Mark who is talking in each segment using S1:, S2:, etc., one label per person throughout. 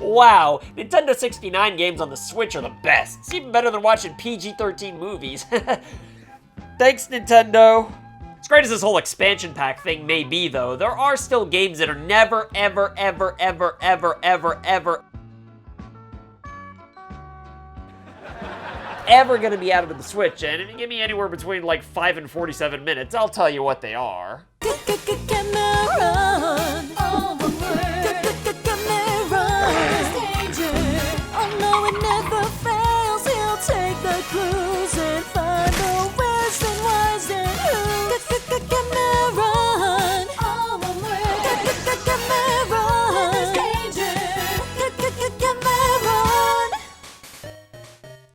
S1: Wow, Nintendo 69 games on the Switch are the best. It's even better than watching PG-13 movies. Thanks, Nintendo. As great as this whole expansion pack thing may be, though, there are still games that are never, ever, ever, ever, ever, ever, ever, ever gonna be added to the Switch, and if you give me anywhere between like 5 and 47 minutes, I'll tell you what they are.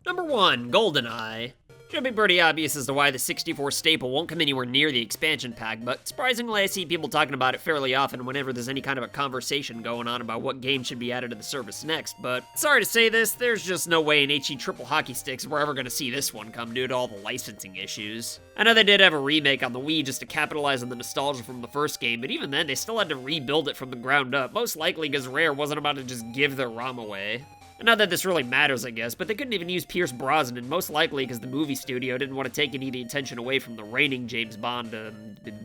S1: Number 1, GoldenEye. Should be pretty obvious as to why the 64 staple won't come anywhere near the expansion pack, but surprisingly I see people talking about it fairly often whenever there's any kind of a conversation going on about what game should be added to the service next, but sorry to say this, there's just no way in HE Triple Hockey Sticks we're ever gonna see this one come due to all the licensing issues. I know they did have a remake on the Wii just to capitalize on the nostalgia from the first game, but even then they still had to rebuild it from the ground up, most likely because Rare wasn't about to just give their ROM away. And not that this really matters, I guess, but they couldn't even use Pierce Brosnan, most likely because the movie studio didn't want to take any of the attention away from the reigning James Bond,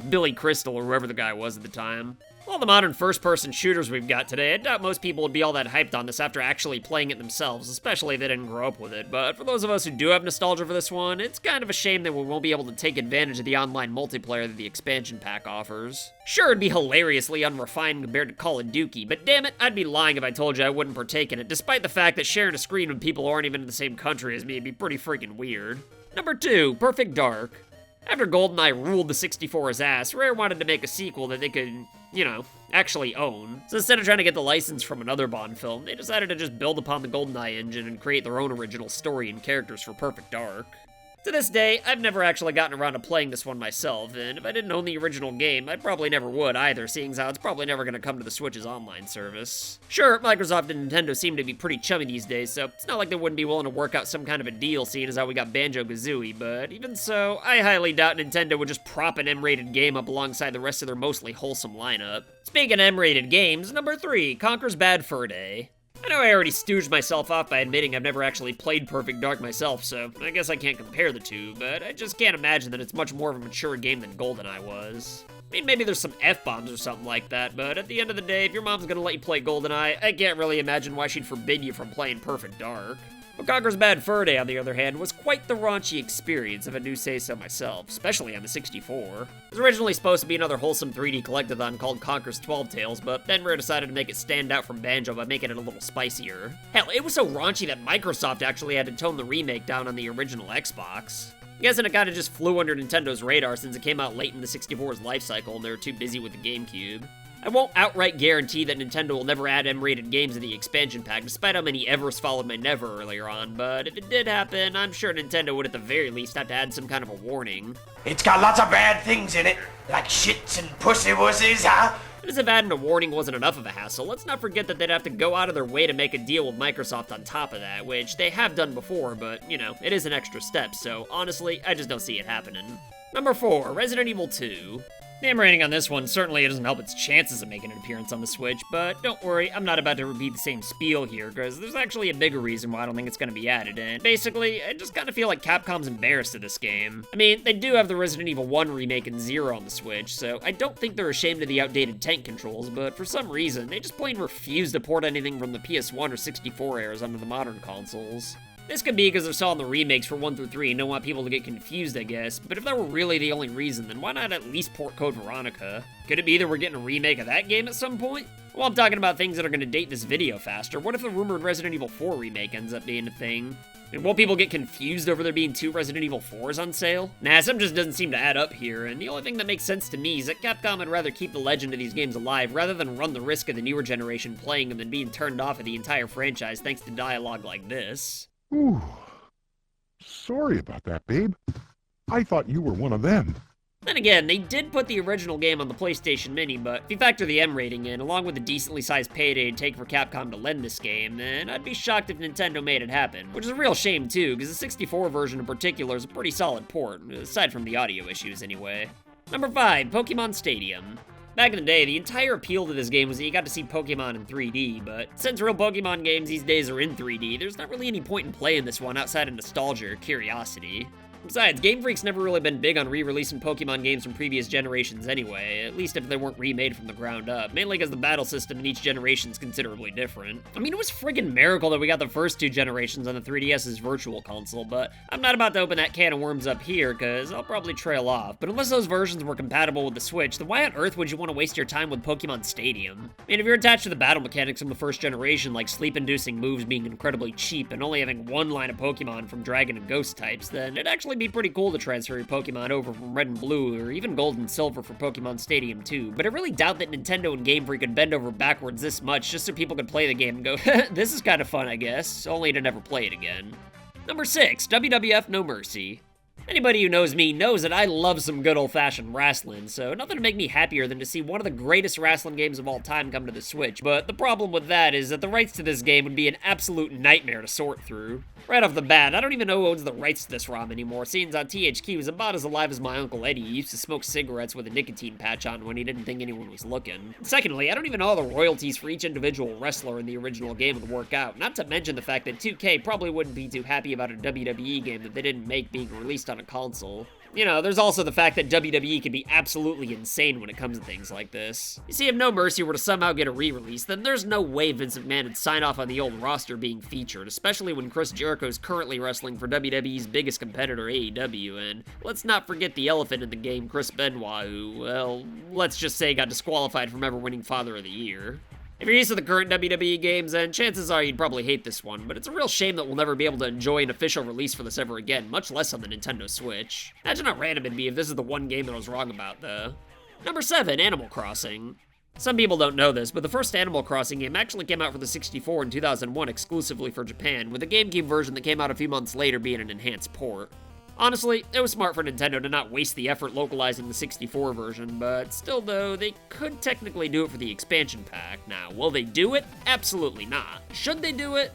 S1: Billy Crystal, or whoever the guy was at the time. All the modern first-person shooters we've got today, I doubt most people would be all that hyped on this after actually playing it themselves, especially if they didn't grow up with it, but for those of us who do have nostalgia for this one, it's kind of a shame that we won't be able to take advantage of the online multiplayer that the expansion pack offers. Sure, it'd be hilariously unrefined compared to Call of Duty, but damn it, I'd be lying if I told you I wouldn't partake in it, despite the fact that sharing a screen with people who aren't even in the same country as me would be pretty freaking weird. Number 2, Perfect Dark. After GoldenEye ruled the 64's ass, Rare wanted to make a sequel that they could, actually own. So instead of trying to get the license from another Bond film, they decided to just build upon the GoldenEye engine and create their own original story and characters for Perfect Dark. To this day, I've never actually gotten around to playing this one myself, and if I didn't own the original game, I probably never would either, seeing as how it's probably never going to come to the Switch's online service. Sure, Microsoft and Nintendo seem to be pretty chummy these days, so it's not like they wouldn't be willing to work out some kind of a deal, seeing as how we got Banjo-Kazooie, but even so, I highly doubt Nintendo would just prop an M-rated game up alongside the rest of their mostly wholesome lineup. Speaking of M-rated games, number 3, Conker's Bad Fur Day. I know I already stooged myself off by admitting I've never actually played Perfect Dark myself, so I guess I can't compare the two, but I just can't imagine that it's much more of a mature game than GoldenEye was. I mean, maybe there's some F-bombs or something like that, but at the end of the day, if your mom's gonna let you play GoldenEye, I can't really imagine why she'd forbid you from playing Perfect Dark. But Conker's Bad Fur Day, on the other hand, was quite the raunchy experience, if I do say so myself, especially on the 64. It was originally supposed to be another wholesome 3D collectathon called Conker's 12 Tales, but then Rare decided to make it stand out from Banjo by making it a little spicier. Hell, it was so raunchy that Microsoft actually had to tone the remake down on the original Xbox. I'm guessing it kinda just flew under Nintendo's radar since it came out late in the 64's life cycle and they were too busy with the GameCube. I won't outright guarantee that Nintendo will never add M-rated games in the expansion pack, despite how many evers followed my never earlier on, but if it did happen, I'm sure Nintendo would at the very least have to add some kind of a warning.
S2: It's got lots of bad things in it, like shits and pussy-wussies, huh?
S1: And as if adding a warning wasn't enough of a hassle, let's not forget that they'd have to go out of their way to make a deal with Microsoft on top of that, which they have done before, but, it is an extra step, so honestly, I just don't see it happening. Number 4, Resident Evil 2. The M rating on this one certainly doesn't help its chances of making an appearance on the Switch, but don't worry, I'm not about to repeat the same spiel here, because there's actually a bigger reason why I don't think it's going to be added, and basically, I just kind of feel like Capcom's embarrassed of this game. I mean, they do have the Resident Evil 1 remake and Zero on the Switch, so I don't think they're ashamed of the outdated tank controls, but for some reason, they just plain refuse to port anything from the PS1 or 64 eras onto the modern consoles. This could be because they're selling the remakes for 1 through 3 and don't want people to get confused, I guess, but if that were really the only reason, then why not at least port Code Veronica? Could it be that we're getting a remake of that game at some point? Well, I'm talking about things that are going to date this video faster. What if the rumored Resident Evil 4 remake ends up being a thing? And won't people get confused over there being 2 Resident Evil 4s on sale? Nah, something just doesn't seem to add up here, and the only thing that makes sense to me is that Capcom would rather keep the legend of these games alive rather than run the risk of the newer generation playing them and being turned off of the entire franchise thanks to dialogue like this.
S3: Ooh. Sorry about that, babe. I thought you were one of them.
S1: Then again, they did put the original game on the PlayStation Mini, but if you factor the M rating in, along with the decently sized payday it'd take for Capcom to lend this game, then I'd be shocked if Nintendo made it happen. Which is a real shame too, because the 64 version in particular is a pretty solid port, aside from the audio issues anyway. Number 5, Pokemon Stadium. Back in the day, the entire appeal to this game was that you got to see Pokemon in 3D, but since real Pokemon games these days are in 3D, there's not really any point in playing this one outside of nostalgia or curiosity. Besides, Game Freak's never really been big on re-releasing Pokemon games from previous generations anyway, at least if they weren't remade from the ground up, mainly because the battle system in each generation is considerably different. I mean, it was friggin' miracle that we got the first 2 generations on the 3DS's Virtual Console, but I'm not about to open that can of worms up here, cause I'll probably trail off. But unless those versions were compatible with the Switch, then why on earth would you want to waste your time with Pokemon Stadium? I mean, if you're attached to the battle mechanics from the first generation, like sleep-inducing moves being incredibly cheap and only having one line of Pokemon from Dragon and Ghost types, then it'd actually be pretty cool to transfer your Pokemon over from Red and Blue, or even Gold and Silver for Pokemon Stadium 2, but I really doubt that Nintendo and Game Freak could bend over backwards this much just so people could play the game and go, this is kind of fun, I guess, only to never play it again. Number 6, WWF No Mercy. Anybody who knows me knows that I love some good old-fashioned wrestling, so nothing would make me happier than to see one of the greatest wrestling games of all time come to the Switch, but the problem with that is that the rights to this game would be an absolute nightmare to sort through. Right off the bat, I don't even know who owns the rights to this ROM anymore, seeing on THQ is about as alive as my Uncle Eddie, who used to smoke cigarettes with a nicotine patch on when he didn't think anyone was looking. Secondly, I don't even know how the royalties for each individual wrestler in the original game would work out, not to mention the fact that 2K probably wouldn't be too happy about a WWE game that they didn't make being released on a console. You know, there's also the fact that WWE can be absolutely insane when it comes to things like this. You see, if No Mercy were to somehow get a re-release, then there's no way Vince McMahon would sign off on the old roster being featured, especially when Chris Jericho is currently wrestling for WWE's biggest competitor, AEW, and let's not forget the elephant in the game, Chris Benoit, who, well, let's just say got disqualified from ever winning Father of the Year. If you're used to the current WWE games, then chances are you'd probably hate this one, but it's a real shame that we'll never be able to enjoy an official release for this ever again, much less on the Nintendo Switch. Imagine how random it'd be if this is the one game that I was wrong about, though. Number 7, Animal Crossing. Some people don't know this, but the first Animal Crossing game actually came out for the 64 in 2001 exclusively for Japan, with the GameCube version that came out a few months later being an enhanced port. Honestly, it was smart for Nintendo to not waste the effort localizing the 64 version, but still though, they could technically do it for the expansion pack. Now, will they do it? Absolutely not. Should they do it?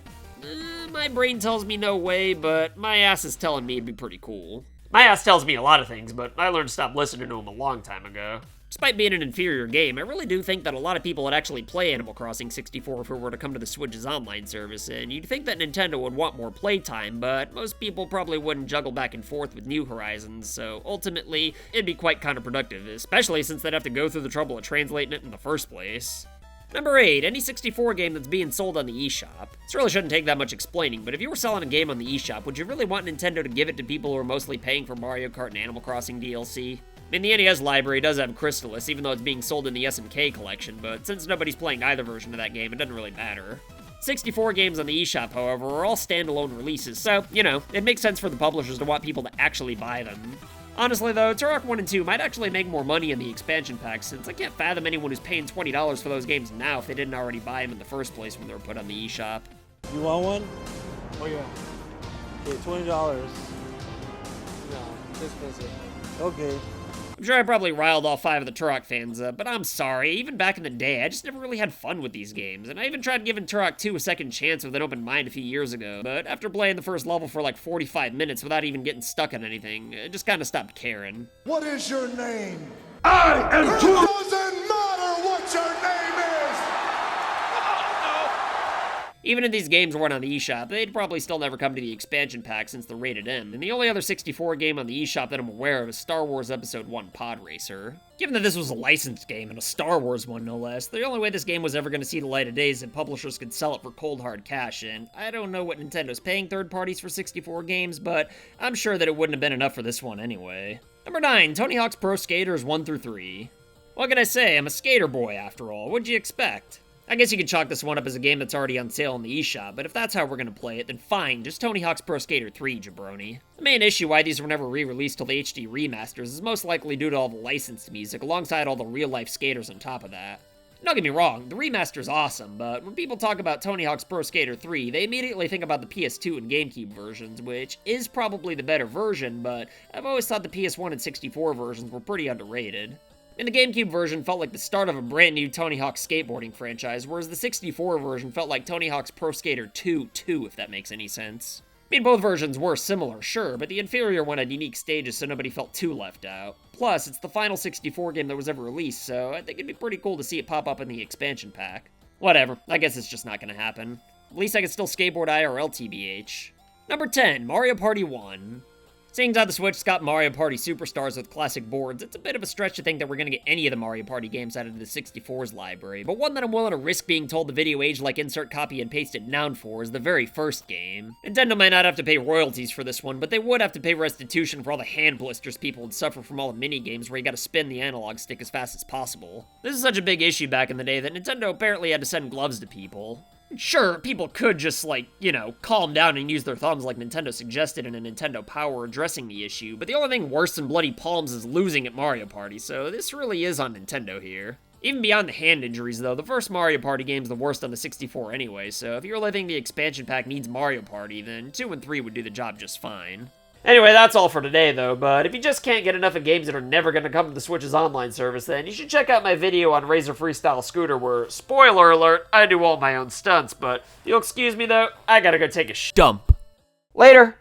S1: My brain tells me no way, but my ass is telling me it'd be pretty cool. My ass tells me a lot of things, but I learned to stop listening to him a long time ago. Despite being an inferior game, I really do think that a lot of people would actually play Animal Crossing 64 if it were to come to the Switch's online service, and you'd think that Nintendo would want more playtime, but most people probably wouldn't juggle back and forth with New Horizons, so ultimately, it'd be quite counterproductive, especially since they'd have to go through the trouble of translating it in the first place. Number 8, any 64 game that's being sold on the eShop. This really shouldn't take that much explaining, but if you were selling a game on the eShop, would you really want Nintendo to give it to people who are mostly paying for Mario Kart and Animal Crossing DLC? I mean, the NES library does have Crystallis, even though it's being sold in the SNK collection, but since nobody's playing either version of that game, it doesn't really matter. 64 games on the eShop, however, are all standalone releases, so, you know, it makes sense for the publishers to want people to actually buy them. Honestly, though, Turok 1 and 2 might actually make more money in the expansion pack, since I can't fathom anyone who's paying $20 for those games now if they didn't already buy them in the first place when they were put on the eShop.
S4: You want one? Oh, yeah. Okay, $20. No, it's expensive. Okay.
S1: I'm sure I probably riled all 5 of the Turok fans up, but I'm sorry, even back in the day, I just never really had fun with these games, and I even tried giving Turok 2 a second chance with an open mind a few years ago, but after playing the first level for like 45 minutes without even getting stuck on anything, I just kinda stopped caring.
S5: What is your name?
S3: I am
S5: It doesn't matter what your name is!
S1: Even if these games weren't on the eShop, they'd probably still never come to the expansion pack since they're rated M, and the only other 64 game on the eShop that I'm aware of is Star Wars Episode 1 Pod Racer. Given that this was a licensed game, and a Star Wars one no less, the only way this game was ever going to see the light of day is if publishers could sell it for cold hard cash, and I don't know what Nintendo's paying third parties for 64 games, but I'm sure that it wouldn't have been enough for this one anyway. Number 9, Tony Hawk's Pro Skaters 1 through 3. What can I say, I'm a skater boy after all, what'd you expect? I guess you could chalk this one up as a game that's already on sale in the eShop, but if that's how we're gonna play it, then fine, just Tony Hawk's Pro Skater 3, jabroni. The main issue why these were never re-released till the HD remasters is most likely due to all the licensed music, alongside all the real-life skaters on top of that. Don't get me wrong, the remaster's awesome, but when people talk about Tony Hawk's Pro Skater 3, they immediately think about the PS2 and GameCube versions, which is probably the better version, but I've always thought the PS1 and 64 versions were pretty underrated. And the GameCube version felt like the start of a brand new Tony Hawk skateboarding franchise, whereas the 64 version felt like Tony Hawk's Pro Skater 2, if that makes any sense. I mean, both versions were similar, sure, but the inferior one had unique stages so nobody felt too left out. Plus, it's the final 64 game that was ever released, so I think it'd be pretty cool to see it pop up in the expansion pack. Whatever, I guess it's just not gonna happen. At least I can still skateboard IRL TBH. Number 10, Mario Party 1. Seeing as how the Switch's got Mario Party Superstars with classic boards, it's a bit of a stretch to think that we're gonna get any of the Mario Party games out of the 64's library, but one that I'm willing to risk being told the video age like insert copy and paste it noun for is the very first game. Nintendo might not have to pay royalties for this one, but they would have to pay restitution for all the hand blisters people would suffer from all the mini-games where you gotta spin the analog stick as fast as possible. This is such a big issue back in the day that Nintendo apparently had to send gloves to people. Sure, people could just, like, you know, calm down and use their thumbs like Nintendo suggested in a Nintendo Power addressing the issue, but the only thing worse than bloody palms is losing at Mario Party, so this really is on Nintendo here. Even beyond the hand injuries, though, the first Mario Party game's the worst on the 64 anyway, so if you're living the expansion pack needs Mario Party, then 2 and 3 would do the job just fine. Anyway, that's all for today, though, but if you just can't get enough of games that are never going to come to the Switch's online service, then you should check out my video on Razor Freestyle Scooter where, spoiler alert, I do all my own stunts, but you'll excuse me, though, I gotta go take a dump. Later!